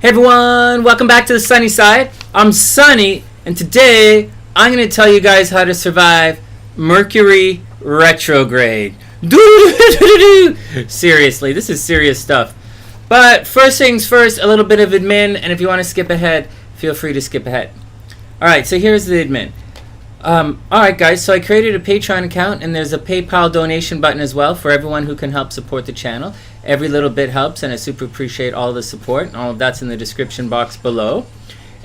Hey everyone, welcome back to the sunny side. I'm Sonny, and today I'm going to tell you guys how to survive Mercury Retrograde. Seriously, this is serious stuff. But first things first, a little bit of admin, and if you want to skip ahead, feel free to skip ahead. Alright, so here's the admin. Alright guys, so I created a Patreon account, and there's a PayPal donation button as well for everyone who can help support the channel. Every little bit helps, and I super appreciate all the support. All of that's in the description box below.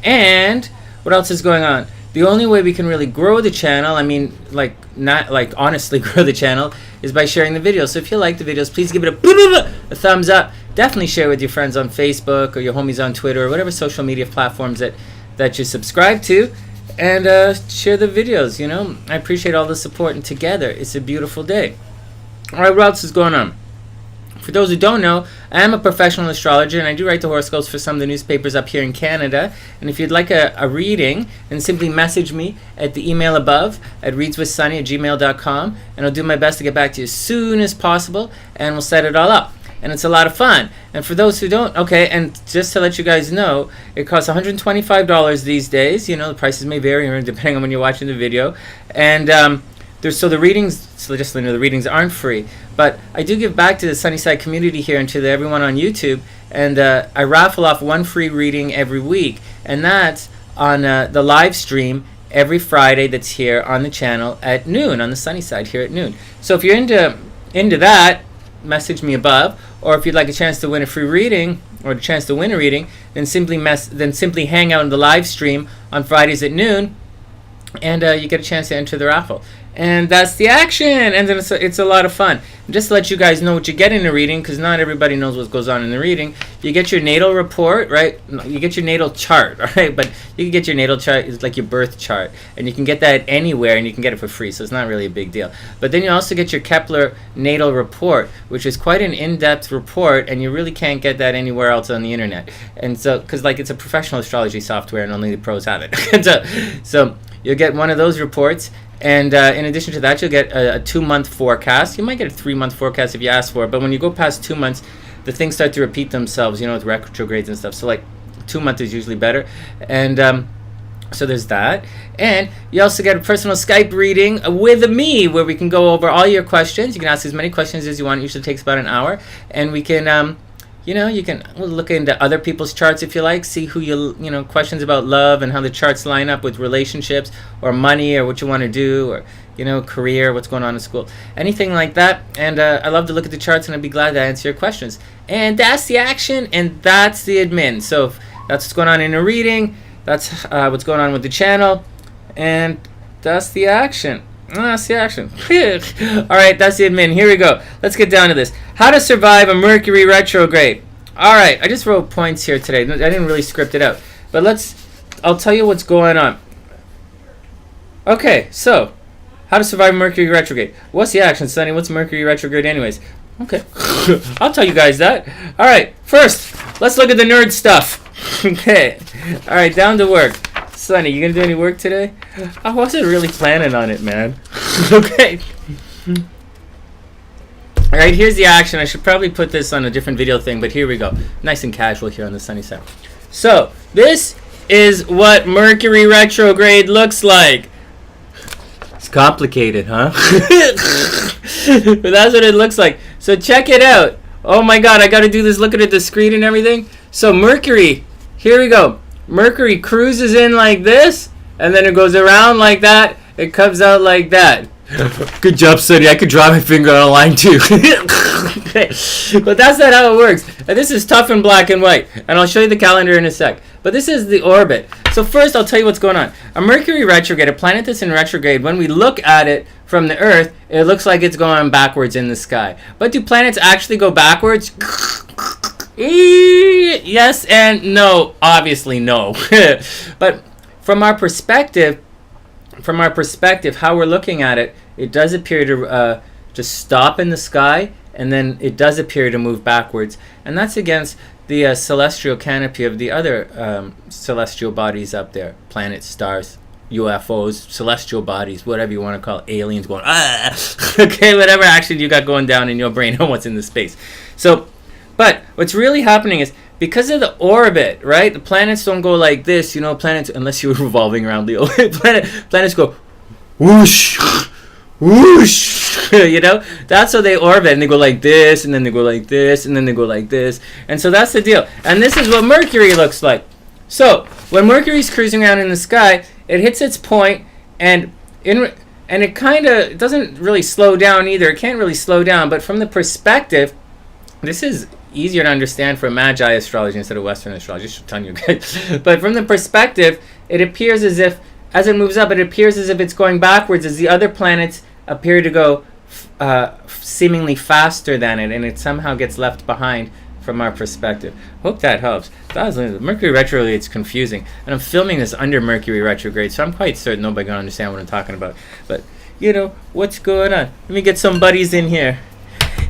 And what else is going on? The only way we can really grow the channel, honestly grow the channel, is by sharing the videos. So if you like the videos, please give it a thumbs up. Definitely share with your friends on Facebook or your homies on Twitter or whatever social media platforms that you subscribe to. And share the videos, you know. I appreciate all the support, and together it's a beautiful day. Alright, what else is going on? For those who don't know, I am a professional astrologer, and I do write the horoscopes for some of the newspapers up here in Canada. And if you'd like a reading, then simply message me at the email above at readswithsonny@gmail.com, and I'll do my best to get back to you as soon as possible, and we'll set it all up. And it's a lot of fun. And for those who don't, okay, and just to let you guys know, it costs $125 these days. You know, the prices may vary depending on when you're watching the video. And the readings aren't free. But I do give back to the Sunnyside community here and to everyone on YouTube. And I raffle off one free reading every week. And that's on the live stream every Friday that's here on the channel at noon, on the Sunnyside here at noon. So if you're into that, message me above. Or if you'd like a chance to win a free reading, or a chance to win a reading, then simply hang out in the live stream on Fridays at noon, and you get a chance to enter the raffle. And that's the action, and then it's a lot of fun. And just to let you guys know what you get in a reading, because not everybody knows what goes on in the reading. You get your natal report, right? You get your natal chart, all right? But you can get your natal chart, it's like your birth chart, and you can get that anywhere, and you can get it for free, so it's not really a big deal. But then you also get your Kepler natal report, which is quite an in-depth report, and you really can't get that anywhere else on the internet. And so, because it's a professional astrology software, and only the pros have it. so you'll get one of those reports. And in addition to that, you'll get a 2-month forecast. You might get a 3-month forecast if you ask for it. But when you go past 2 months, the things start to repeat themselves, you know, with retrogrades and stuff. So 2 months is usually better. And so there's that. And you also get a personal Skype reading with me, where we can go over all your questions. You can ask as many questions as you want. It usually takes about an hour. And we can... you can look into other people's charts if you like, see who questions about love and how the charts line up with relationships or money or what you want to do or, career, what's going on in school, anything like that. And I love to look at the charts, and I'd be glad to answer your questions. And that's the action, and that's the admin. So if that's what's going on in a reading, that's what's going on with the channel, and that's the action. That's the action. Alright, that's the admin. Here we go. Let's get down to this. How to survive a Mercury retrograde. Alright, I just wrote points here today. I didn't really script it out. But I'll tell you what's going on. Okay, so, how to survive Mercury retrograde. What's the action, Sonny? What's Mercury retrograde anyways? Okay, I'll tell you guys that. Alright, first, let's look at the nerd stuff. Okay, alright, down to work. Sonny, you gonna do any work today? I wasn't really planning on it, man. Okay. Alright, here's the action. I should probably put this on a different video thing, but here we go. Nice and casual here on the sunny side. So, this is what Mercury retrograde looks like. It's complicated, huh? But that's what it looks like. So check it out. Oh my god, I gotta do this looking at the screen and everything. So Mercury, here we go. Mercury cruises in like this, and then it goes around like that. It comes out like that. Good job, Sonny. I could draw my finger on a line too. Okay. But that's not how it works. And this is tough in black and white. And I'll show you the calendar in a sec. But this is the orbit. So first, I'll tell you what's going on. A Mercury retrograde, a planet that's in retrograde, when we look at it from the Earth, it looks like it's going backwards in the sky. But do planets actually go backwards? Yes and no. Obviously no. But from our perspective, how we're looking at it, it does appear to stop in the sky, and then it does appear to move backwards. And that's against the celestial canopy of the other celestial bodies up there. Planets, stars, UFOs, celestial bodies, whatever you want to call it, aliens going, okay, whatever action you got going down in your brain on what's in the space. So, but what's really happening is, because of the orbit, right? The planets don't go like this, planets, unless you're revolving around Leo. Planets go whoosh, whoosh, that's how they orbit, and they go like this, and then they go like this, and then they go like this, and so that's the deal. And this is what Mercury looks like. So when Mercury's cruising around in the sky, it hits its point, and it kind of doesn't really slow down either. It can't really slow down, but from the perspective, this is easier to understand for Magi astrology instead of Western astrology, just telling you guys. But from the perspective, it appears as if, as it moves up, it appears as if it's going backwards, as the other planets appear to go seemingly faster than it, and it somehow gets left behind from our perspective. Hope that helps. Mercury retrograde, it's confusing, and I'm filming this under Mercury retrograde, so I'm quite certain nobody gonna understand what I'm talking about. But what's going on? Let me get some buddies in here.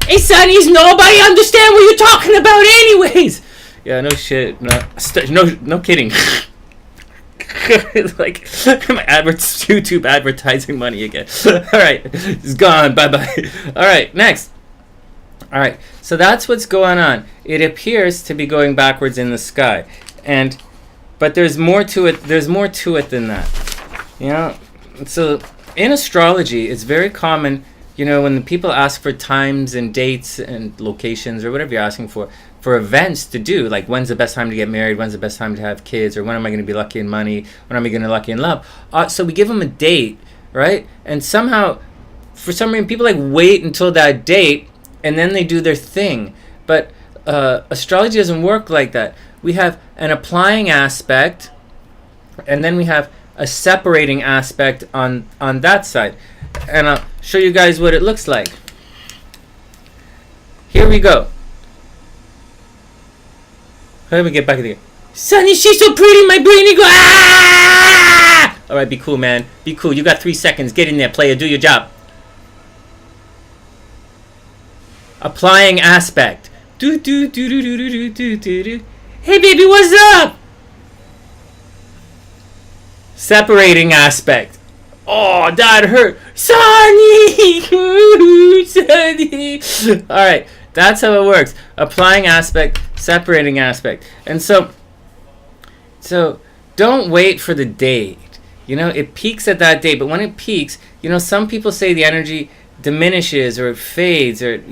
Hey, Sonny's, nobody understand what you're talking about, anyways. Yeah, no shit, no kidding. Like my YouTube advertising money again. All right, it's gone. Bye bye. All right, next. All right, so that's what's going on. It appears to be going backwards in the sky, but there's more to it. There's more to it than that. So in astrology, it's very common. When the people ask for times and dates and locations or whatever you're asking for events to do, like when's the best time to get married, when's the best time to have kids, or when am I going to be lucky in money, when am I going to be lucky in love? So we give them a date, right? And somehow, for some reason, people wait until that date and then they do their thing. But astrology doesn't work like that. We have an applying aspect, and then we have a separating aspect on that side. And I'll show you guys what it looks like. Here we go. Let me get back in here. Sonny, she's so pretty, my brain. You go, ah! All right, be cool, man. Be cool. You got 3 seconds. Get in there, player. Do your job. Applying aspect. Do do do do do do do do do. Hey, baby, what's up? Separating aspect. Oh, that hurt. Sonny! Sonny! Alright, that's how it works. Applying aspect, separating aspect. And so don't wait for the date. It peaks at that date, but when it peaks, some people say the energy diminishes or it fades, or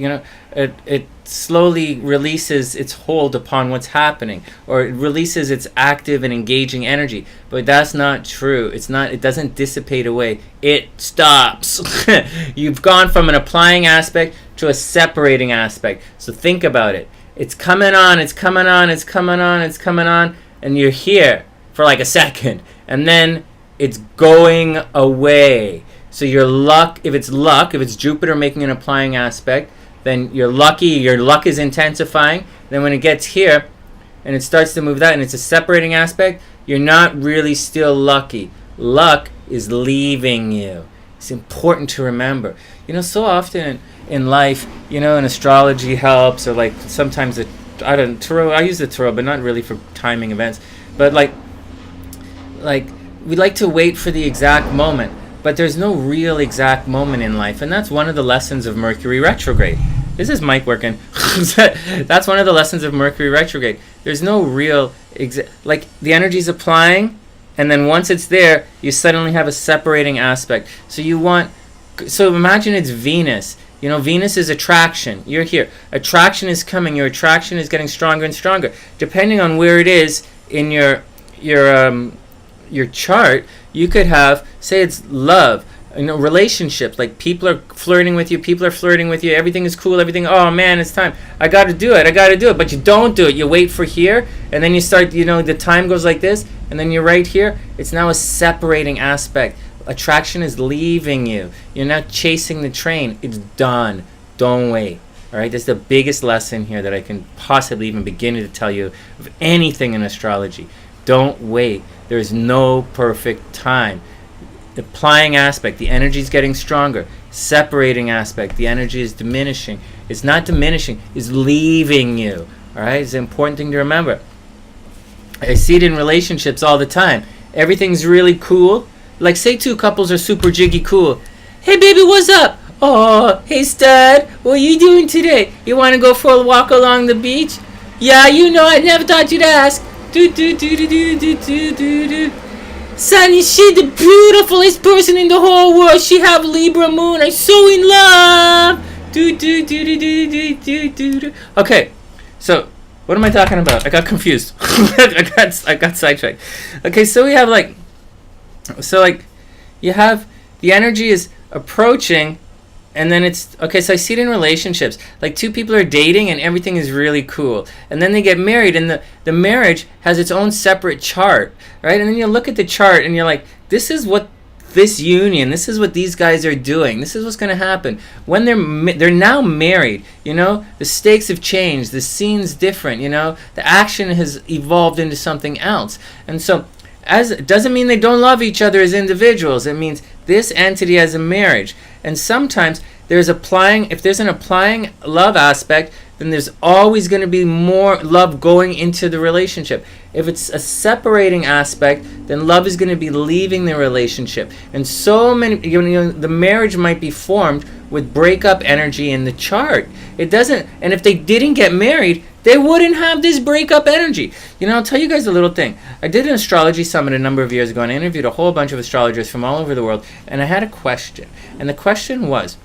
it slowly releases its hold upon what's happening, or it releases its active and engaging energy. But that's not true. It doesn't dissipate away. It stops. You've gone from an applying aspect to a separating aspect. So think about it. It's coming on, it's coming on, it's coming on, it's coming on, and you're here for like a second, and then it's going away. So your luck, if it's Jupiter making an applying aspect, then you're lucky, your luck is intensifying. Then when it gets here and it starts to move that and it's a separating aspect, you're not really still lucky. Luck is leaving you. It's important to remember. So often in life, and astrology helps, or like sometimes tarot, I use the tarot, but not really for timing events. But like we like to wait for the exact moment. But there's no real exact moment in life, and that's one of the lessons of Mercury retrograde. Is this mic working? That's one of the lessons of Mercury retrograde. There's no real like the energy's applying, and then once it's there, you suddenly have a separating aspect. So imagine it's Venus. Venus is attraction. You're here. Attraction is coming. Your attraction is getting stronger and stronger. Depending on where it is in your chart, you could have, say it's love, relationships, like people are flirting with you, everything is cool, oh man, it's time, I gotta do it, but you don't do it, you wait for here, and then you start, the time goes like this, and then you're right here, it's now a separating aspect. Attraction is leaving you, you're not chasing the train, it's done, don't wait. Alright, that's the biggest lesson here that I can possibly even begin to tell you of anything in astrology. Don't wait. There's no perfect time. Applying aspect, the energy is getting stronger. Separating aspect, the energy is diminishing. It's not diminishing, it's leaving you. Alright, it's an important thing to remember. I see it in relationships all the time. Everything's really cool. Like, say two couples are super jiggy cool. Hey baby, what's up? Oh, hey stud, what are you doing today? You want to go for a walk along the beach? Yeah, you know, I never thought you'd ask. Do do do do do do do do do. Sonny, she the beautifulest person in the whole world. She have Libra moon. I'm so in love. Do do do do do do do do do. Okay, so what am I talking about? I got confused. I got sidetracked. Okay, so we have like, you have the energy is approaching, and then it's okay. So I see it in relationships. Like two people are dating and everything is really cool, and then they get married, and the marriage has its own separate chart, right? And then you look at the chart and you're like, this is what this union, this is what these guys are doing, this is what's going to happen when they're now married. You know, the stakes have changed, the scene's different, you know, the action has evolved into something else. And so as it doesn't mean they don't love each other as individuals, it means this entity has a marriage. And sometimes if there's an applying love aspect, then there's always going to be more love going into the relationship. If it's a separating aspect, then love is going to be leaving the relationship. And so many, you know, the marriage might be formed with breakup energy in the chart. It doesn't, and if they didn't get married, they wouldn't have this breakup energy. You know, I'll tell you guys a little thing. I did an astrology summit a number of years ago, and I interviewed a whole bunch of astrologers from all over the world, and I had a question. And the question was,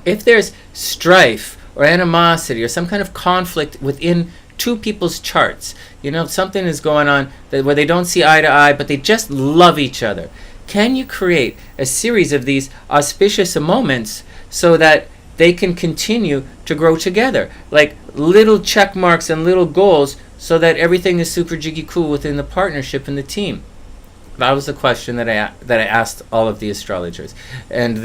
if there's strife or animosity or some kind of conflict within two people's charts, you know, something is going on where they don't see eye to eye, but they just love each other, can you create a series of these auspicious moments so that they can continue to grow together, like little check marks and little goals, so that everything is super jiggy cool within the partnership and the team? That was the question that I asked all of the astrologers, and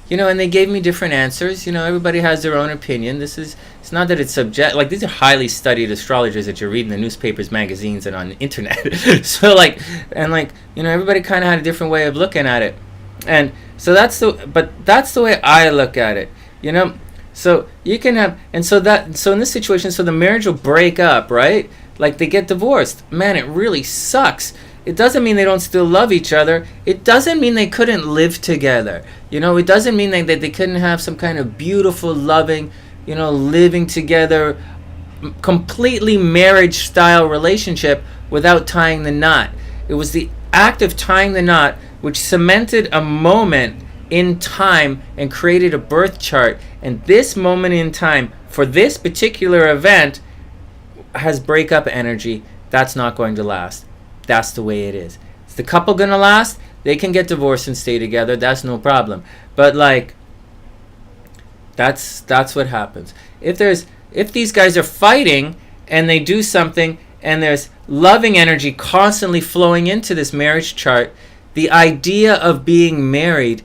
you know, and they gave me different answers. You know, everybody has their own opinion. It's not that it's like, these are highly studied astrologers that you read in the newspapers, magazines, and on the internet. So you know, everybody kind of had a different way of looking at it. And so that's the way I look at it, you know. So you can have, so in this situation, so the marriage will break up, right? Like they get divorced. Man, it really sucks. It doesn't mean they don't still love each other. It doesn't mean they couldn't live together. You know, it doesn't mean that they couldn't have some kind of beautiful, loving, you know, living together, completely marriage-style relationship without tying the knot. It was the act of tying the knot which cemented a moment in time and created a birth chart. And this moment in time, for this particular event, has breakup energy. That's not going to last. That's the way it is. Is the couple gonna last? They can get divorced and stay together. That's no problem. But like, that's what happens. If these guys are fighting and they do something and there's loving energy constantly flowing into this marriage chart, the idea of being married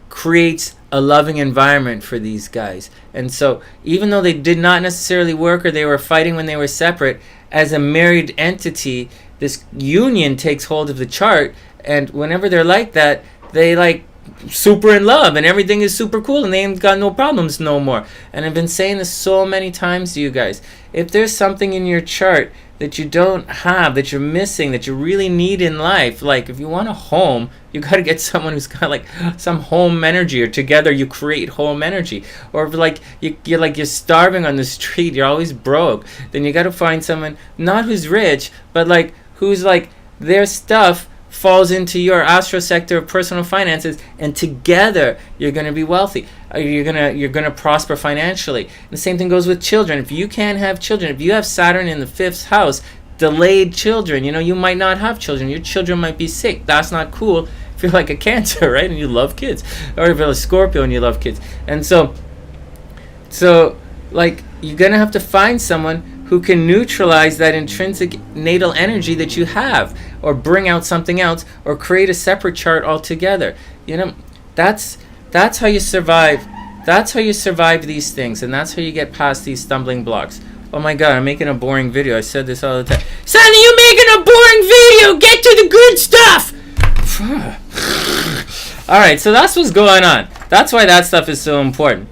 creates a loving environment for these guys. And so even though they did not necessarily work or they were fighting when they were separate, as a married entity, this union takes hold of the chart, and whenever they're like that, they like super in love and everything is super cool and they ain't got no problems no more. And I've been saying this so many times to you guys. If there's something in your chart that you don't have, that you're missing, that you really need in life, like if you want a home, you got to get someone who's got like some home energy, or together you create home energy. Or if like you're starving on the street, you're always broke, then you got to find someone not who's rich, but like who's like their stuff falls into your astro sector of personal finances, and together you're going to be wealthy. You're going to prosper financially. And the same thing goes with children. If you can't have children, if you have Saturn in the 5th house, delayed children, you know, you might not have children. Your children might be sick. That's not cool if you're like a Cancer, right? And you love kids. Or if you're a Scorpio and you love kids. And so like you're going to have to find someone who can neutralize that intrinsic natal energy that you have, or bring out something else, or create a separate chart altogether. You know, that's how you survive. That's how you survive these things, and that's how you get past these stumbling blocks. Oh my God, I'm making a boring video. I said this all the time. Sonny, you're making a boring video. Get to the good stuff. All right, so that's what's going on. That's why that stuff is so important.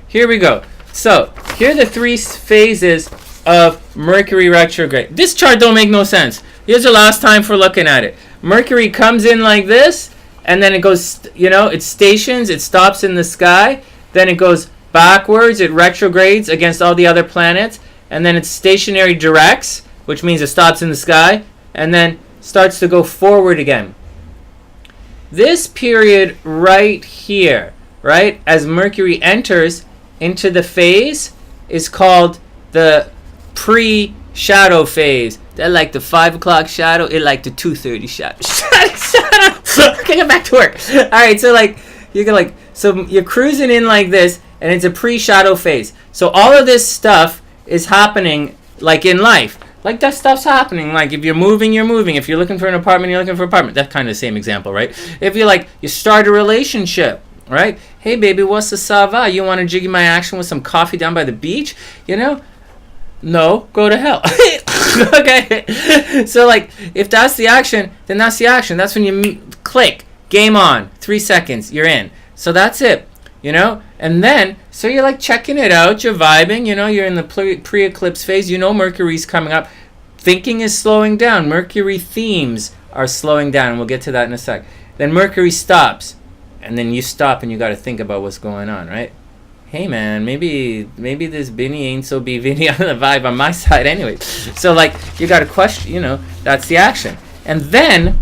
Here we go. So here are the 3 phases of Mercury retrograde. This chart don't make no sense. Here's the last time for looking at it. Mercury comes in like this, and then it goes, you know, it stations, it stops in the sky, then it goes backwards, it retrogrades against all the other planets, and then it's stationary directs, which means it stops in the sky, and then starts to go forward again. This period right here, right, as Mercury enters into the phase, is called the pre-shadow phase. They like the 5 o'clock shadow, it like the 2:30 shadow. Shut up! Okay, get back to work. Alright, so like, so you're cruising in like this, and it's a pre-shadow phase. So all of this stuff is happening like in life. Like that stuff's happening. Like if you're moving, you're moving. If you're looking for an apartment, you're looking for an apartment. That's kind of the same example, right? If you start a relationship, right? Hey baby, what's the sava? You want to jiggy my action with some coffee down by the beach? You know? No, go to hell. Okay? So like, if that's the action, then that's the action. That's when you click, game on, 3 seconds, you're in. So that's it, you know? And then, so you're like checking it out, you're vibing, you know, you're in the pre-eclipse phase, you know Mercury's coming up. Thinking is slowing down. Mercury themes are slowing down, and we'll get to that in a sec. Then Mercury stops, and then you stop and you got to think about what's going on, right? Hey man, maybe this Vinny ain't so be Vinny on the vibe on my side anyway. So like, you got to question, you know, that's the action. And then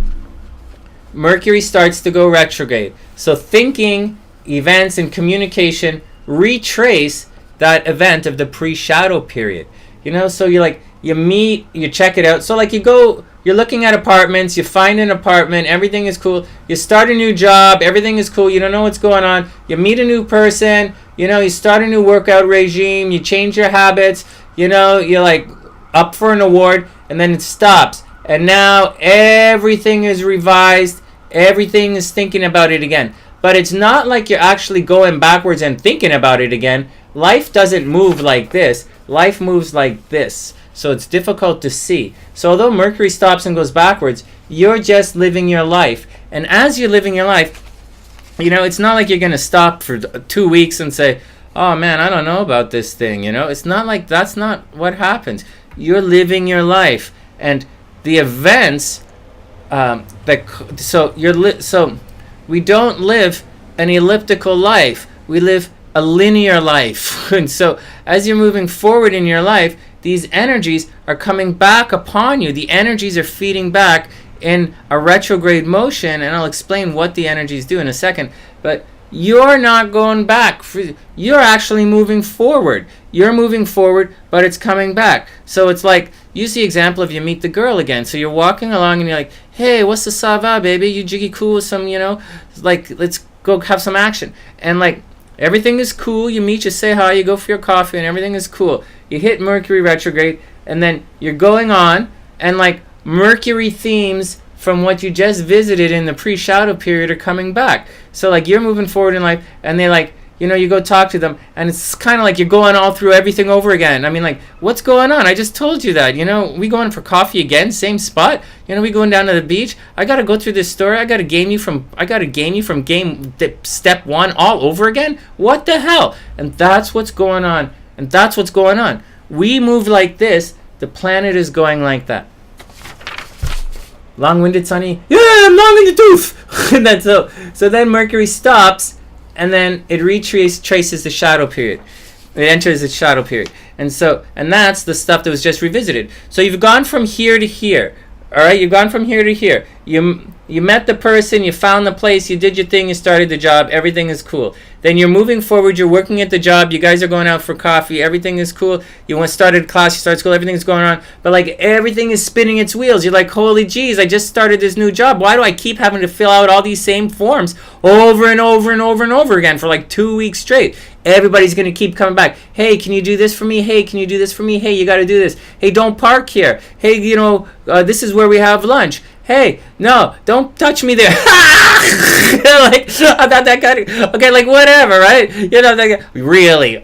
Mercury starts to go retrograde. So thinking, events, and communication retrace that event of the pre-shadow period. You know, so you meet, you check it out. So like you're looking at apartments, you find an apartment, everything is cool. You start a new job, everything is cool. You don't know what's going on. You meet a new person, you know, you start a new workout regime, you change your habits, you know, you're like up for an award, and then it stops. And now everything is revised, everything is thinking about it again. But it's not like you're actually going backwards and thinking about it again. Life doesn't move like this. Life moves like this. So it's difficult to see. So although Mercury stops and goes backwards, you're just living your life. And as you're living your life, you know, it's not like you're going to stop for 2 weeks and say, oh man, I don't know about this thing. You know, it's not like that's not what happens. You're living your life. And the events, so we don't live an elliptical life. We live a linear life. And so as you're moving forward in your life, these energies are coming back upon you. The energies are feeding back in a retrograde motion, and I'll explain what the energies do in a second. But you're not going back. You're actually moving forward. You're moving forward, but it's coming back. So it's like, use the example of you meet the girl again. So you're walking along and you're like, hey, what's the sava, baby? You jiggy cool with some, you know, like, let's go have some action. And like, everything is cool. You meet, you say hi, you go for your coffee, and everything is cool. You hit Mercury retrograde, and then you're going on, and like Mercury themes from what you just visited in the pre-shadow period are coming back. So like you're moving forward in life, and they like, you know, you go talk to them, and it's kind of like you're going all through everything over again. I mean, like, what's going on? I just told you that, you know, we going for coffee again, same spot. You know, we going down to the beach. I got to go through this story. I got to game you from step 1 all over again. What the hell? And that's what's going on. And that's what's going on. We move like this. The planet is going like that. Long-winded, Sonny? Yeah, I'm long in the tooth. And that's so then Mercury stops, and then it retraces the shadow period. It enters its shadow period. And that's the stuff that was just revisited. So you've gone from here to here. All right, you've gone from here to here. You met the person, you found the place, you did your thing, you started the job, everything is cool. Then you're moving forward, you're working at the job, you guys are going out for coffee, everything is cool. You started class, you start school, everything's going on, but like everything is spinning its wheels. You're like, holy jeez, I just started this new job. Why do I keep having to fill out all these same forms over and over and over and over again for like 2 weeks straight? Everybody's going to keep coming back. Hey, can you do this for me? Hey, can you do this for me? Hey, you got to do this. Hey, don't park here. Hey, you know, this is where we have lunch. Hey, no, don't touch me there. Like, I'm not that kind of, okay, like, whatever, right? You know, like, really?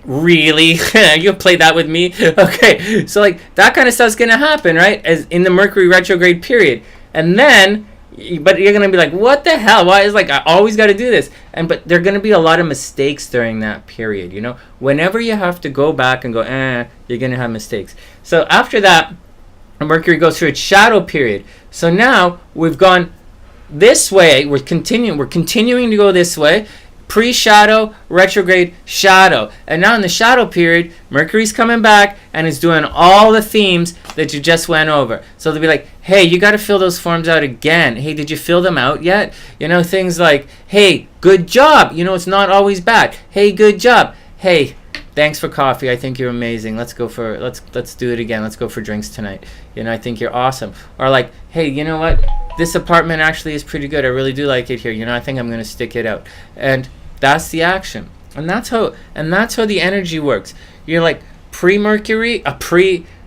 You play that with me? Okay, so, like, that kind of stuff's going to happen, right, as in the Mercury retrograde period. And then, but you're going to be like, what the hell? Why is, like, I always got to do this? But there are going to be a lot of mistakes during that period, you know? Whenever you have to go back and go, you're going to have mistakes. So after that, Mercury goes through its shadow period. So now we've gone this way. We're continuing to go this way. pre-shadow, retrograde, shadow. And now in the shadow period, Mercury's coming back and is doing all the themes that you just went over. So they'll be like, hey, you got to fill those forms out again. Hey, did you fill them out yet? You know, things like, hey, good job. You know, it's not always bad. Hey, good job. Hey, thanks for coffee. I think you're amazing. Let's do it again. Let's go for drinks tonight. You know, I think you're awesome. Or like, hey, you know what? This apartment actually is pretty good. I really do like it here. You know, I think I'm going to stick it out. And that's the action. And that's how the energy works. You're like pre-Mercury,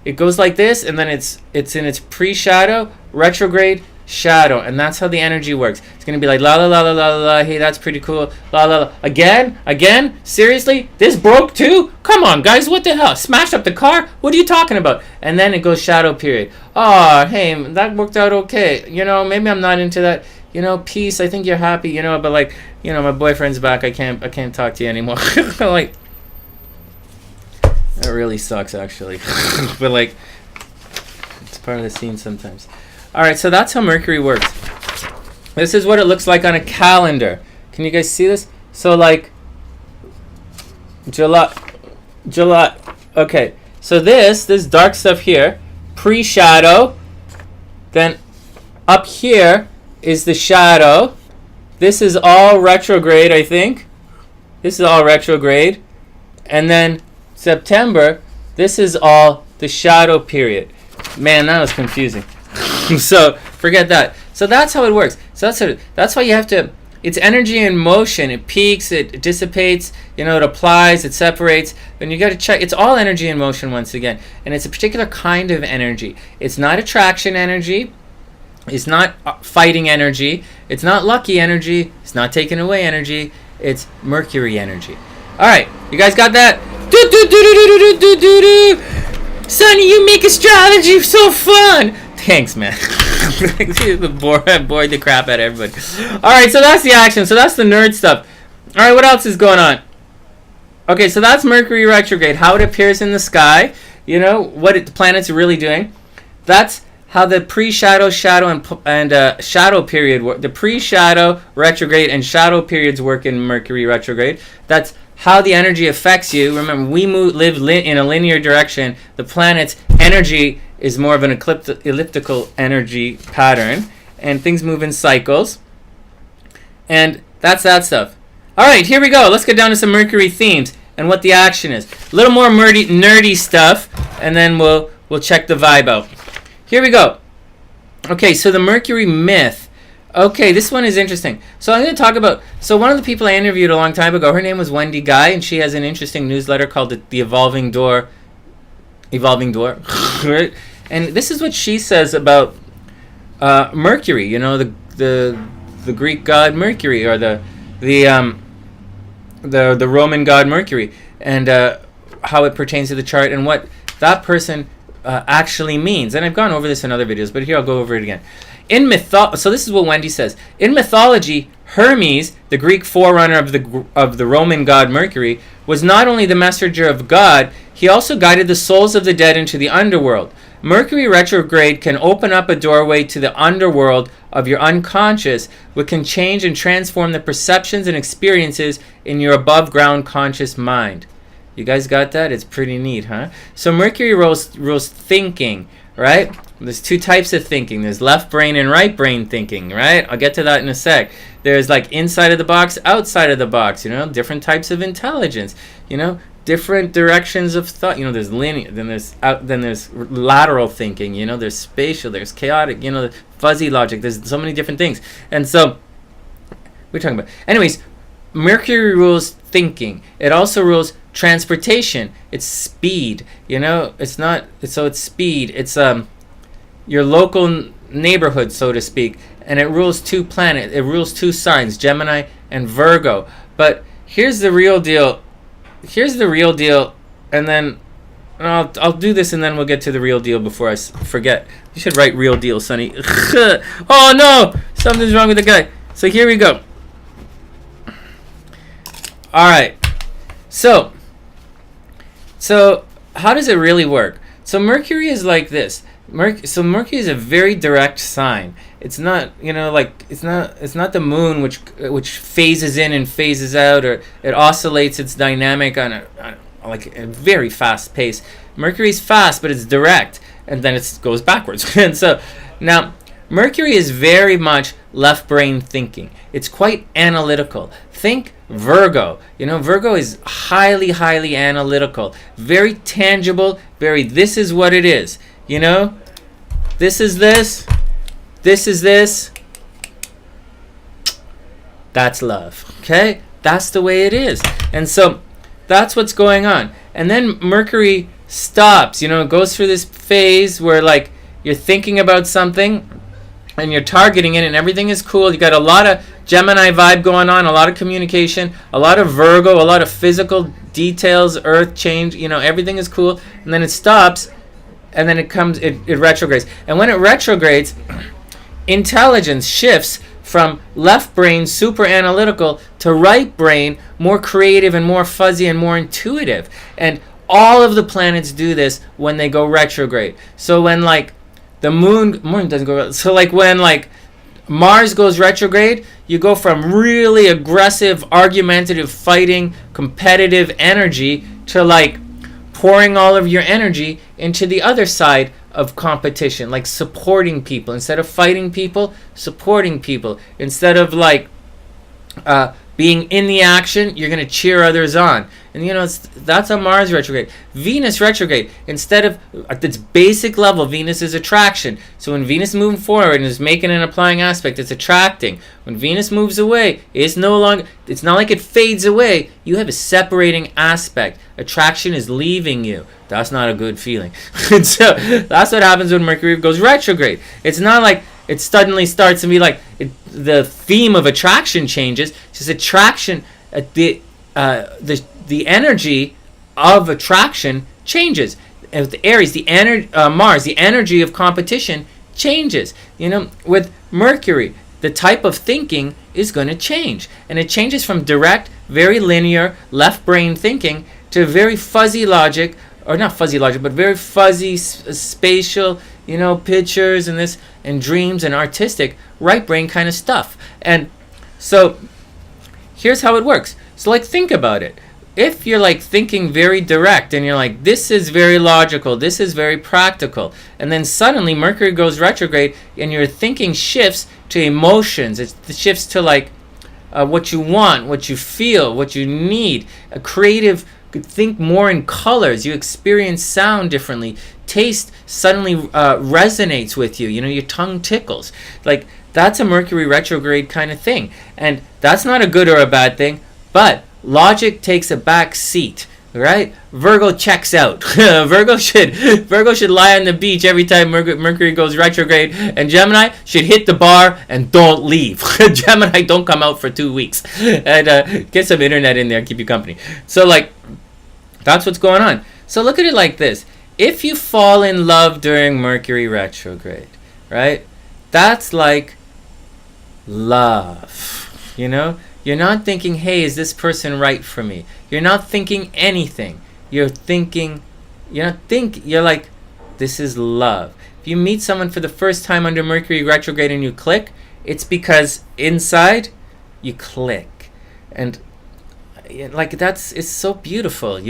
it goes like this, and then it's in its pre-shadow, retrograde, shadow, and that's how the energy works. It's gonna be like la la la la la la. Hey, that's pretty cool. La la la. Again. Seriously, this broke too? Come on, guys, what the hell? Smashed up the car? What are you talking about? And then it goes shadow period. Oh, hey, that worked out okay. You know, maybe I'm not into that. You know, peace. I think you're happy. You know, but like, you know, my boyfriend's back. I can't talk to you anymore. Like, that really sucks, actually. But like, it's part of the scene sometimes. All right, so that's how Mercury works. This is what it looks like on a calendar. Can you guys see this? So like July. Okay, so this dark stuff here, pre-shadow. Then up here is the shadow. This is all retrograde, I think. This is all retrograde. And then September, this is all the shadow period. Man, that was confusing. So forget that. So that's how it works. So that's why you have to. It's energy in motion. It peaks, it dissipates. You know, it applies, it separates. And you got to check. It's all energy in motion once again, and it's a particular kind of energy. It's not attraction energy. It's not fighting energy. It's not lucky energy. It's not taking away energy. It's Mercury energy. All right, you guys got that? Sonny, you make astrology so fun. Thanks, man. Bored the crap out of everybody. All right, so that's the action. So that's the nerd stuff. All right, what else is going on? Okay, so that's Mercury retrograde, how it appears in the sky. You know, what the planets are really doing. That's how the pre-shadow, shadow, and shadow period work. The pre-shadow, retrograde, and shadow periods work in Mercury retrograde. That's how the energy affects you. Remember, we live in a linear direction. The planet's energy is more of an elliptical energy pattern, and things move in cycles. And that's that stuff. All right, here we go. Let's get down to some Mercury themes and what the action is. A little more nerdy stuff, and then we'll check the vibe out. Here we go. Okay, so the Mercury myth. Okay, this one is interesting. So I'm going to talk about, so one of the people I interviewed a long time ago, her name was Wendy Guy, and she has an interesting newsletter called the Evolving Door. Right? And this is what she says about Mercury, you know, the Greek god Mercury, or the Roman god Mercury, and how it pertains to the chart and what that person actually means. And I've gone over this in other videos, but here I'll go over it again. So this is what Wendy says. In mythology, Hermes, the Greek forerunner of the Roman god Mercury, was not only the messenger of God, he also guided the souls of the dead into the underworld. Mercury retrograde can open up a doorway to the underworld of your unconscious, which can change and transform the perceptions and experiences in your above-ground conscious mind. You guys got that? It's pretty neat, huh? So Mercury rules thinking, right? There's two types of thinking. There's left brain and right brain thinking, right? I'll get to that in a sec. There's like inside of the box, outside of the box, you know, different types of intelligence, you know, different directions of thought. You know, there's linear, then there's lateral thinking, you know, there's spatial, there's chaotic, you know, fuzzy logic. There's so many different things. And so we're talking about. Anyways, Mercury rules thinking. It also rules transportation. It's speed, you know, it's speed. It's your local neighborhood, so to speak, and it rules two planets. It rules two signs, Gemini and Virgo. But here's the real deal. And then I'll do this, and then we'll get to the real deal before I forget. You should write real deal, Sonny. Oh no, something's wrong with the guy. So here we go. All right. So how does it really work? So Mercury is like this. So Mercury is a very direct sign. It's not, like it's not the moon which phases in and phases out, or it oscillates its dynamic on a very fast pace. Mercury's fast, but it's direct, and then it goes backwards. And so now Mercury is very much left brain thinking. It's quite analytical. Think Virgo. Virgo is highly, highly analytical, very tangible, very this is what it is. This is this is this. That's love. Okay? That's the way it is. And so that's what's going on. And then Mercury stops, goes through this phase where like you're thinking about something and you're targeting it and everything is cool. You got a lot of Gemini vibe going on, a lot of communication, a lot of Virgo, a lot of physical details, earth change, everything is cool. And then it stops, and then it retrogrades. And when it retrogrades, intelligence shifts from left brain, super analytical, to right brain, more creative and more fuzzy and more intuitive. And all of the planets do this when they go retrograde. So when like the moon doesn't go, so like when like Mars goes retrograde, you go from really aggressive, argumentative, fighting, competitive energy to like pouring all of your energy into the other side of competition, like supporting people. Instead of fighting people, supporting people. Instead of like being in the action, you're going to cheer others on. And that's a Mars retrograde. Venus retrograde, instead of at its basic level, Venus is attraction. So when Venus is moving forward and is making and applying aspect, it's attracting. When Venus moves away, it's not like it fades away. You have a separating aspect. Attraction is leaving you. That's not a good feeling. And so that's what happens when Mercury goes retrograde. It's not like it suddenly starts to be like the theme of attraction changes. It's just attraction, the energy of attraction changes. And with Aries, Mars, the energy of competition changes. With Mercury, the type of thinking is going to change. And it changes from direct, very linear, left brain thinking to very fuzzy logic, or not fuzzy logic, but very fuzzy spatial, pictures and dreams and artistic right brain kind of stuff. And so here's how it works. So like think about it. If you're like thinking very direct and you're like, this is very logical, this is very practical, and then suddenly Mercury goes retrograde and your thinking shifts to emotions. It shifts to like what you want, what you feel, what you need. A creative could think more in colors. You experience sound differently. Taste suddenly resonates with you. Your tongue tickles. Like that's a Mercury retrograde kind of thing. And that's not a good or a bad thing, but logic takes a back seat, right? Virgo checks out. Virgo should lie on the beach every time Mercury goes retrograde, and Gemini should hit the bar and don't leave. Gemini, don't come out for 2 weeks, and get some internet in there and keep you company. So like, that's what's going on. So look at it like this. If you fall in love during Mercury retrograde, right? That's like love, You're not thinking, hey, is this person right for me? You're not thinking anything. You're like, this is love. If you meet someone for the first time under Mercury retrograde and you click, it's because inside you click. And like it's so beautiful,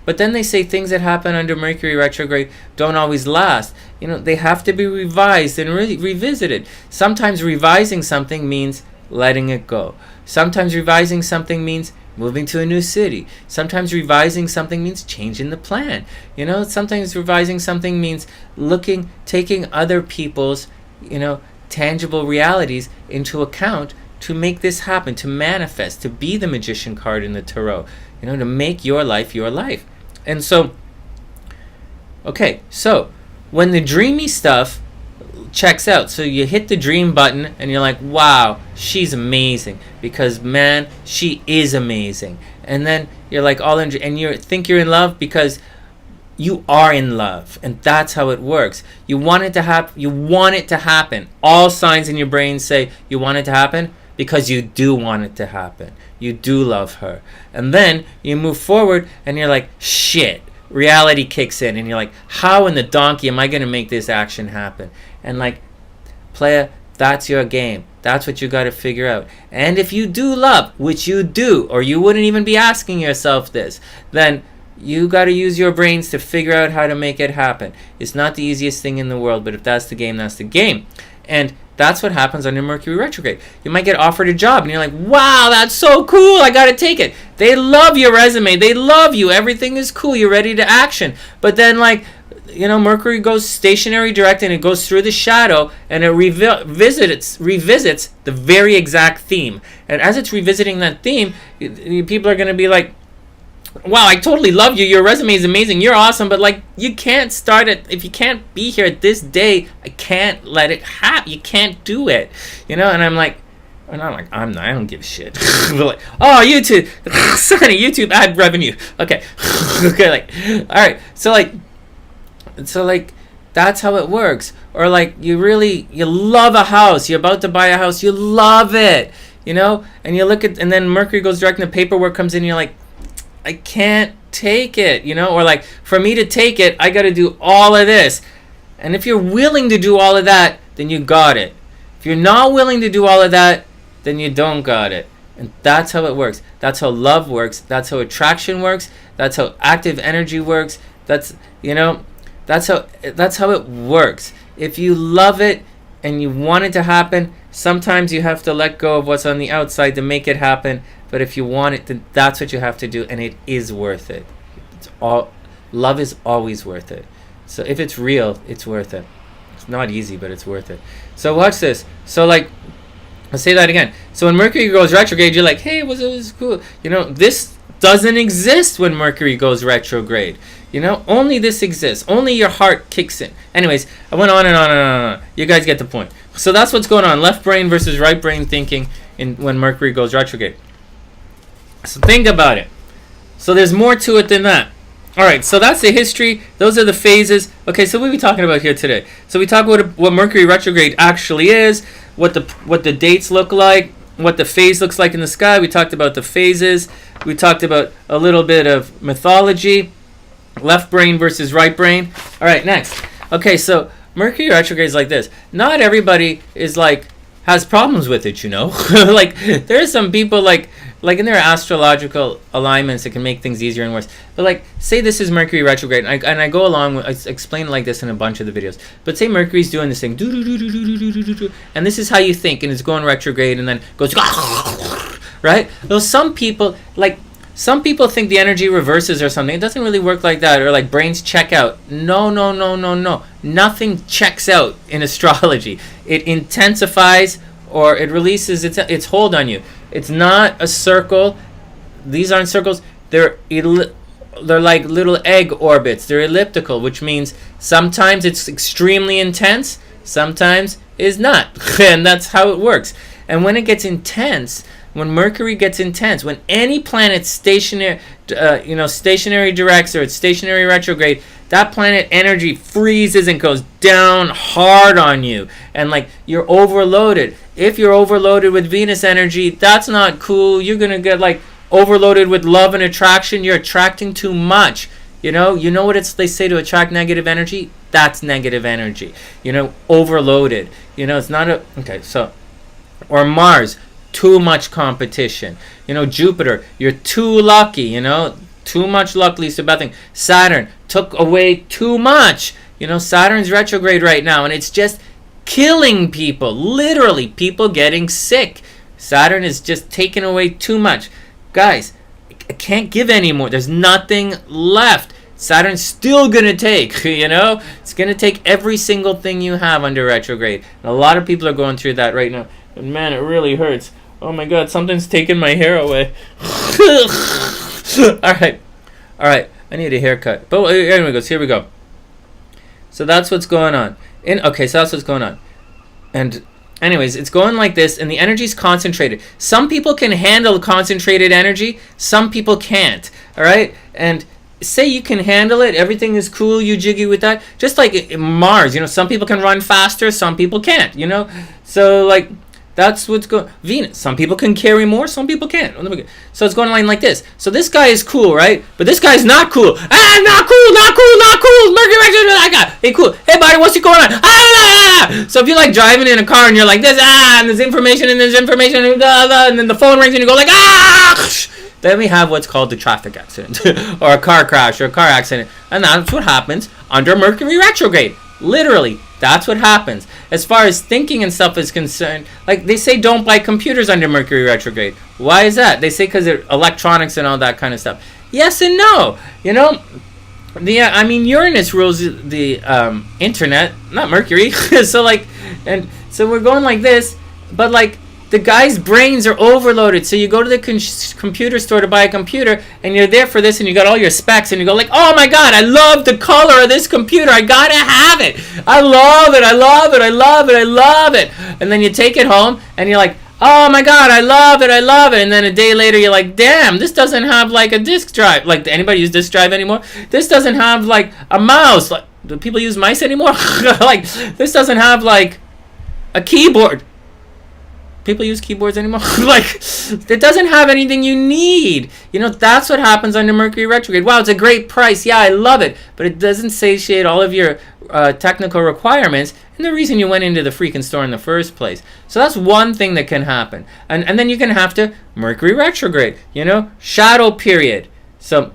But then they say things that happen under Mercury retrograde don't always last. They have to be revised and revisited. Sometimes revising something means letting it go. Sometimes revising something means moving to a new city. Sometimes revising something means changing the plan. Sometimes revising something means taking other people's, tangible realities into account to make this happen, to manifest, to be the magician card in the tarot, to make your life your life. And so, okay, so when the dreamy stuff checks out, so you hit the dream button and you're like, wow, she's amazing, because man, she is amazing. And then you're like all in, and you think you're in love because you are in love, and that's how it works. You want it to happen. You want it to happen. All signs in your brain say you want it to happen because you do want it to happen. You do love her. And then you move forward and you're like, shit, reality kicks in, and you're like, how in the donkey am I going to make this action happen? And like, player, that's your game. That's what you got to figure out. And if you do love, which you do, or you wouldn't even be asking yourself this, then you got to use your brains to figure out how to make it happen. It's not the easiest thing in the world, but if that's the game, that's the game. And that's what happens under Mercury retrograde. You might get offered a job, and you're like, wow, that's so cool, I got to take it. They love your resume. They love you. Everything is cool. You're ready to action. But then, like, you know, Mercury goes stationary direct, and it goes through the shadow, and it revisits the very exact theme. And as it's revisiting that theme, people are going to be like, wow, I totally love you. Your resume is amazing. You're awesome. But, like, you can't start it. If you can't be here at this day, I can't let it happen. You can't do it. You know? And I'm like, I don't give a shit. But like, oh, YouTube. Sonny, YouTube ad revenue. Okay. Okay, like, all right. So, like, that's how it works. Or, like, you love a house. You're about to buy a house. You love it. You know? And you look at, and then Mercury goes direct, and the paperwork comes in, and you're like, I can't take it, you know? Or like, for me to take it, I got to do all of this. And if you're willing to do all of that, then you got it. If you're not willing to do all of that, then you don't got it. And that's how it works. That's how love works. That's how attraction works. That's how active energy works. That's, you know, that's how it works. If you love it and you want it to happen, sometimes you have to let go of what's on the outside to make it happen. But if you want it, then that's what you have to do, and it is worth it. Love is always worth it. So if it's real, it's worth it. It's not easy, but it's worth it. So watch this. So like, I'll say that again. So when Mercury goes retrograde, you're like, hey, it was cool. You know, this doesn't exist when Mercury goes retrograde. You know, only this exists. Only your heart kicks in. Anyways, I went on and on and on and on. You guys get the point. So that's what's going on. Left brain versus right brain thinking when Mercury goes retrograde. So think about it. So there's more to it than that. All right, so that's the history. Those are the phases. Okay, so what are we talking about here today? So we talk about what Mercury retrograde actually is, what the dates look like, what the phase looks like in the sky. We talked about the phases. We talked about a little bit of mythology, left brain versus right brain. All right, next. Okay, so Mercury retrograde is like this. Not everybody is like has problems with it, you know. Like there are some people like in their astrological alignments that can make things easier and worse. But like, say this is Mercury retrograde, and I go along with, I explain it like this in a bunch of the videos. But say Mercury's doing this thing, and this is how you think, and it's going retrograde, and then goes, right? Well, some people think the energy reverses or something. It doesn't really work like that, or like brains check out. No. Nothing checks out in astrology. It intensifies or it releases its hold on you. It's not a circle. These aren't circles. They're like little egg orbits. They're elliptical, which means sometimes it's extremely intense, sometimes it's not. And that's how it works. And when it gets intense, when Mercury gets intense, when any planet stationary directs or it's stationary retrograde, that planet energy freezes and goes down hard on you. And like, you're overloaded. If you're overloaded with Venus energy, that's not cool. You're going to get like overloaded with love and attraction. You're attracting too much. You know what they say to attract negative energy? That's negative energy. You know, overloaded. You know, it's not okay, so, or Mars, too much competition. You know, Jupiter, you're too lucky, you know, too much luck leads to bad thing. Saturn took away too much. You know, Saturn's retrograde right now, and it's just killing people. Literally, people getting sick. Saturn is just taking away too much. Guys, I can't give anymore. There's nothing left. Saturn's still going to take, you know? It's going to take every single thing you have under retrograde. And a lot of people are going through that right now. And man, it really hurts. Oh my God, something's taking my hair away. All right. I need a haircut. But anyway, here we go. So that's what's going on. So that's what's going on. And anyways, it's going like this, and the energy's concentrated. Some people can handle concentrated energy. Some people can't. All right? And say you can handle it. Everything is cool. You jiggy with that. Just like Mars, you know, some people can run faster. Some people can't, you know? So, like, That's what's going. Venus. Some people can carry more. Some people can't. So it's going like this. So this guy is cool, right? But this guy's not cool. Not cool. Not cool. Not cool. Mercury retrograde. Hey, cool. Hey, buddy, what's going on? So if you're like driving in a car and you're like this, and there's information and and then the phone rings and you go like then we have what's called the traffic accident or a car crash or a car accident, and that's what happens under Mercury retrograde. Literally, that's what happens. As far as thinking and stuff is concerned, like they say don't buy computers under Mercury retrograde. Why is that? They say because they're electronics and all that kind of stuff. Yes and no. Uranus rules the internet, not Mercury. So we're going like this, but like the guy's brains are overloaded. So you go to the computer store to buy a computer, and you're there for this, and you got all your specs, and you go like, oh my god, I love the color of this computer. I gotta have it. I love it. I love it. I love it. I love it. And then you take it home, and you're like, oh my god, I love it. I love it. And then a day later, you're like, damn, this doesn't have like a disk drive. Like, anybody use disk drive anymore? This doesn't have like a mouse. Like, do people use mice anymore? Like, this doesn't have like a keyboard. People use keyboards anymore? Like, it doesn't have anything you need. That's what happens under Mercury retrograde. Wow, it's a great price. Yeah, I love it. But it doesn't satiate all of your technical requirements and the reason you went into the freaking store in the first place. So that's one thing that can happen. And then you can have to Mercury retrograde, shadow period. So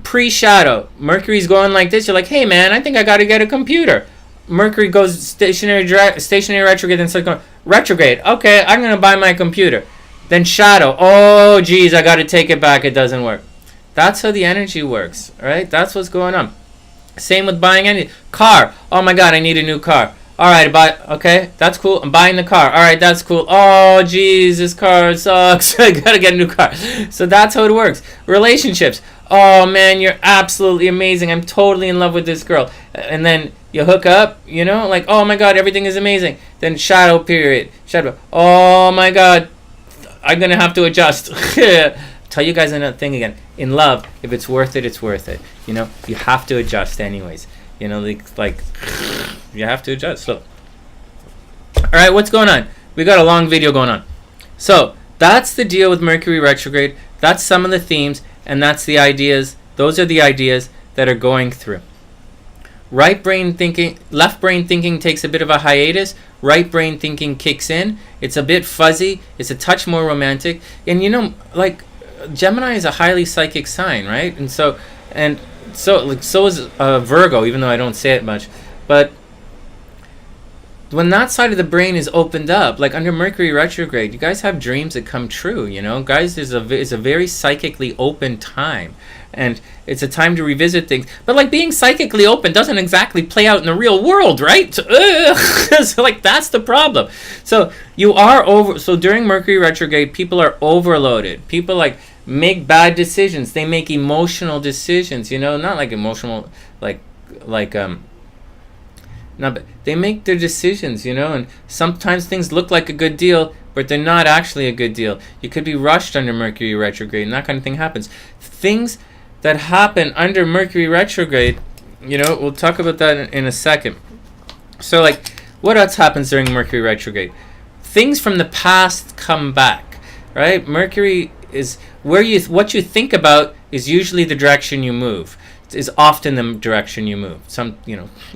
pre-shadow, Mercury's going like this. You're like, hey man, I think I got to get a computer. Mercury goes stationary retrograde, then starts going retrograde. Okay, I'm going to buy my computer. Then shadow. Oh, geez, I got to take it back. It doesn't work. That's how the energy works, right? That's what's going on. Same with buying any car. Oh, my God, I need a new car. All right, okay, that's cool. I'm buying the car. All right, that's cool. Oh, geez, this car sucks. I got to get a new car. So that's how it works. Relationships. Oh, man, you're absolutely amazing. I'm totally in love with this girl. And then you hook up, like, oh my god, everything is amazing. Then shadow period. Oh my god, I'm going to have to adjust. Tell you guys another thing again. In love, if it's worth it, it's worth it. You have to adjust anyways. Like you have to adjust. So, all right, what's going on? We got a long video going on. So that's the deal with Mercury retrograde. That's some of the themes, and that's the ideas. Those are the ideas that are going through. Left brain thinking takes a bit of a hiatus. Right brain thinking kicks in. It's a bit fuzzy. It's a touch more romantic. And like Gemini is a highly psychic sign, right? And so is Virgo, even though I don't say it much. But when that side of the brain is opened up, like under Mercury retrograde, you guys have dreams that come true. Guys, it's a very psychically open time. And it's a time to revisit things. But like being psychically open doesn't exactly play out in the real world, right? So like that's the problem. So so during Mercury retrograde, people are overloaded. People like make bad decisions. They make emotional decisions, not like emotional no, but they make their decisions, and sometimes things look like a good deal, but they're not actually a good deal. You could be rushed under Mercury retrograde, and that kind of thing happens. Things that happen under Mercury retrograde, we'll talk about that in a second. So, like, what else happens during Mercury retrograde? Things from the past come back, right? Mercury is what you think about is usually the direction you move. Is often the direction you move.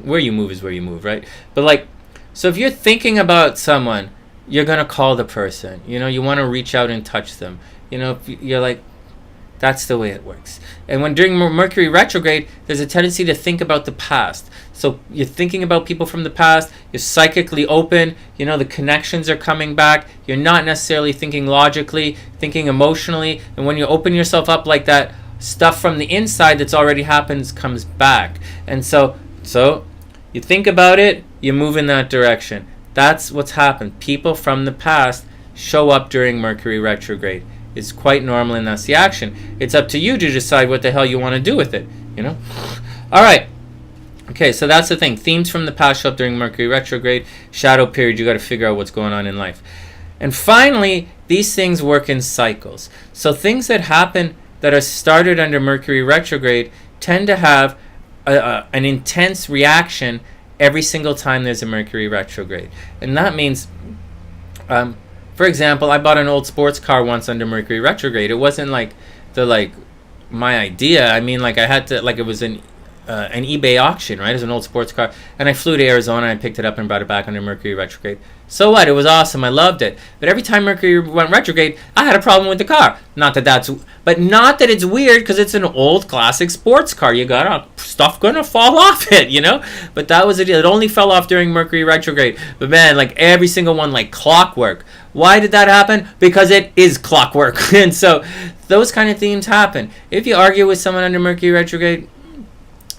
Where you move is where you move, right? But like, so if you're thinking about someone, you're gonna call the person. You want to reach out and touch them. You're like, that's the way it works. And when during Mercury retrograde, there's a tendency to think about the past. So you're thinking about people from the past. You're psychically open. The connections are coming back. You're not necessarily thinking logically, thinking emotionally. And when you open yourself up like that, stuff from the inside that's already happened comes back. And so you think about it, you move in that direction. That's what's happened. People from the past show up during Mercury retrograde. It's quite normal, and that's the action. It's up to you to decide what the hell you want to do with it. All right. Okay, so that's the thing. Themes from the past show up during Mercury retrograde. Shadow period, you got to figure out what's going on in life. And finally, these things work in cycles. So things that happen that are started under Mercury retrograde tend to have an intense reaction every single time there's a Mercury retrograde. And that means, for example, I bought an old sports car once under Mercury retrograde. It wasn't like my idea. I mean, like I had to, like it was an eBay auction, right? It was an old sports car, and I flew to Arizona and I picked it up and brought it back under Mercury retrograde. So what? It was awesome. I loved it. But every time Mercury went retrograde, I had a problem with the car. Not that it's weird, because it's an old classic sports car. You got stuff gonna fall off it, you know. But that was it. It only fell off during Mercury retrograde. But man, like every single one, like clockwork. Why did that happen? Because it is clockwork. And so those kind of themes happen. If you argue with someone under Mercury retrograde,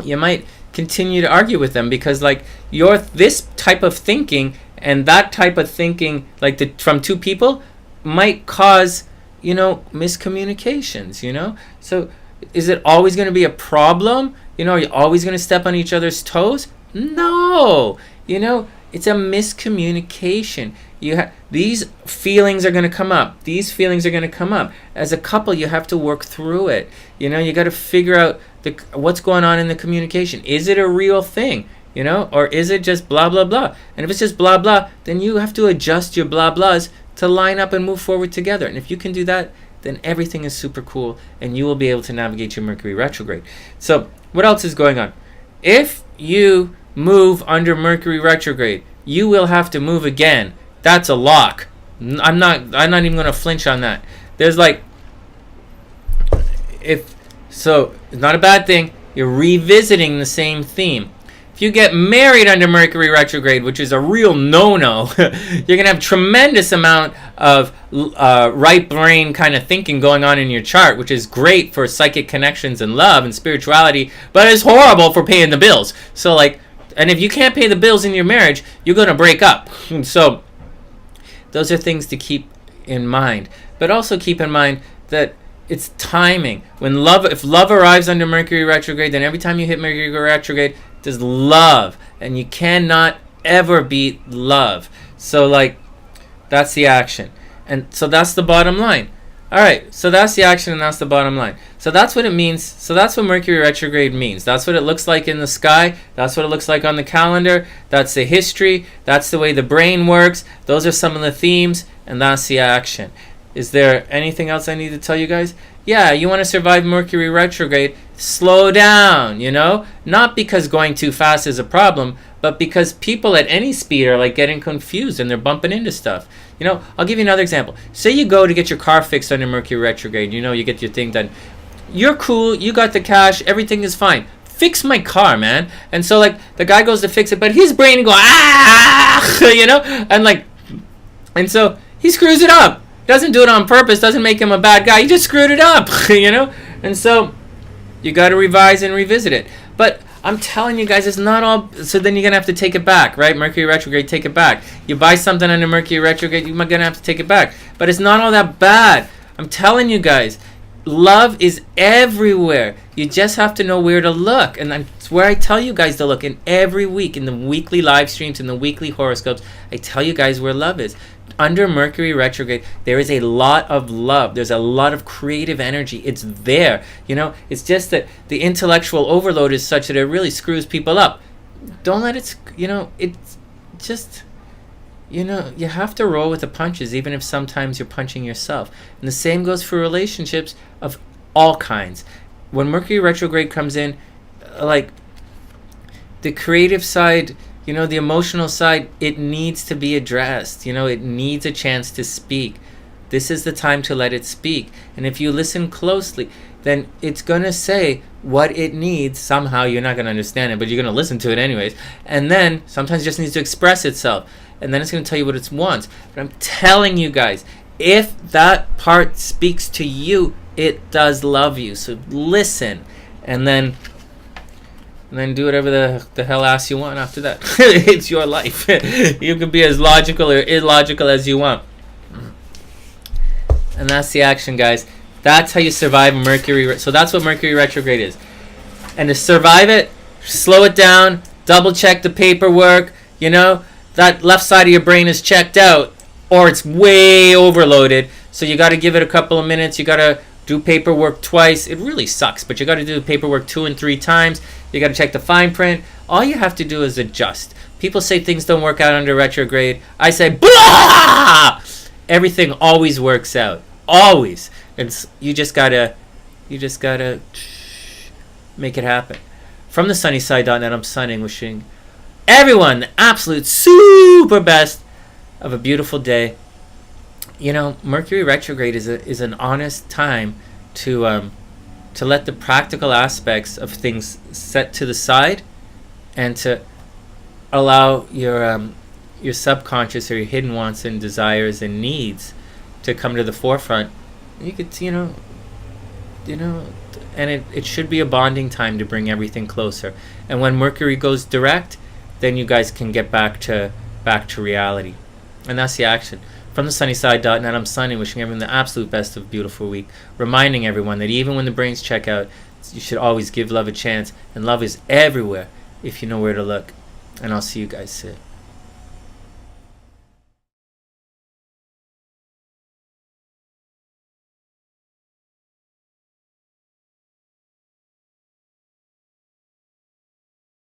you might continue to argue with them, because like this type of thinking and that type of thinking, like from two people, might cause, you know, miscommunications, you know. So is it always going to be a problem? You know, are you always going to step on each other's toes? No, you know, it's a miscommunication. These feelings are going to come up. These feelings are going to come up. As a couple, you have to work through it. You know, you got to figure out what's going on in the communication. Is it a real thing? You know, or is it just blah, blah, blah? And if it's just blah, blah, then you have to adjust your blah, blahs to line up and move forward together. And if you can do that, then everything is super cool, and you will be able to navigate your Mercury retrograde. So what else is going on? If you move under Mercury retrograde, you will have to move again. That's a lock. I'm not even going to flinch on that. There's like, it's not a bad thing. You're revisiting the same theme. If you get married under Mercury retrograde, which is a real no-no, you're going to have tremendous amount of right brain kind of thinking going on in your chart, which is great for psychic connections and love and spirituality, but it's horrible for paying the bills. So like, and if you can't pay the bills in your marriage, you're going to break up. So those are things to keep in mind. But also keep in mind that it's timing. If love arrives under Mercury retrograde, then every time you hit Mercury retrograde, there's love. And you cannot ever beat love. So like, that's the action. And so that's the bottom line. Alright, so that's the action and that's the bottom line. So that's what it means. So that's what Mercury retrograde means. That's what it looks like in the sky. That's what it looks like on the calendar. That's the history. That's the way the brain works. Those are some of the themes, and that's the action. Is there anything else I need to tell you guys? Yeah, you want to survive Mercury retrograde, slow down, you know? Not because going too fast is a problem, but because people at any speed are like getting confused and they're bumping into stuff. You know, I'll give you another example. Say you go to get your car fixed under Mercury retrograde, you know, you get your thing done. You're cool, you got the cash, everything is fine. Fix my car, man. And so like the guy goes to fix it, but his brain goes, you know? And so he screws it up. Doesn't do it on purpose, doesn't make him a bad guy. He just screwed it up, you know? And so you got to revise and revisit it. But I'm telling you guys, it's not all... So then you're going to have to take it back, right? Mercury retrograde, take it back. You buy something under Mercury retrograde, you're going to have to take it back. But it's not all that bad. I'm telling you guys, love is everywhere. You just have to know where to look. And that's where I tell you guys to look. And every week, in the weekly live streams, in the weekly horoscopes, I tell you guys where love is. Under Mercury retrograde, there is a lot of love. There's a lot of creative energy. It's there. You know, it's just that the intellectual overload is such that it really screws people up. Don't let it, you know, it's just, you know, you have to roll with the punches, even if sometimes you're punching yourself. And the same goes for relationships of all kinds. When Mercury retrograde comes in, like, the creative side, you know, the emotional side, it needs to be addressed. You know, it needs a chance to speak. This is the time to let it speak. And if you listen closely, then it's going to say what it needs. Somehow you're not going to understand it, but you're going to listen to it anyways. And then sometimes it just needs to express itself. And then it's going to tell you what it wants. But I'm telling you guys, if that part speaks to you, it does love you. So listen. And then do whatever the hell ass you want after that. It's your life. You can be as logical or illogical as you want. And that's the action, guys. That's how you survive Mercury. So that's what Mercury retrograde is. And to survive it, slow it down, double check the paperwork. You know, that left side of your brain is checked out, or it's way overloaded. So you got to give it a couple of minutes. You got to do paperwork twice. It really sucks, but you got to do the paperwork 2 and 3 times. You got to check the fine print. All you have to do is adjust. People say things don't work out under retrograde. I say, blah! Everything always works out. Always. And you just gotta make it happen. From the sunnyside.net, I'm Sonny, wishing everyone the absolute super best of a beautiful day. You know, Mercury retrograde is an honest time to let the practical aspects of things set to the side, and to allow your subconscious or your hidden wants and desires and needs to come to the forefront. You could, and it should be a bonding time to bring everything closer. And when Mercury goes direct, then you guys can get back to reality. And that's the action. From the sunnyside.net, I'm Sonny, wishing everyone the absolute best of a beautiful week. Reminding everyone that even when the brains check out, you should always give love a chance. And love is everywhere if you know where to look. And I'll see you guys soon.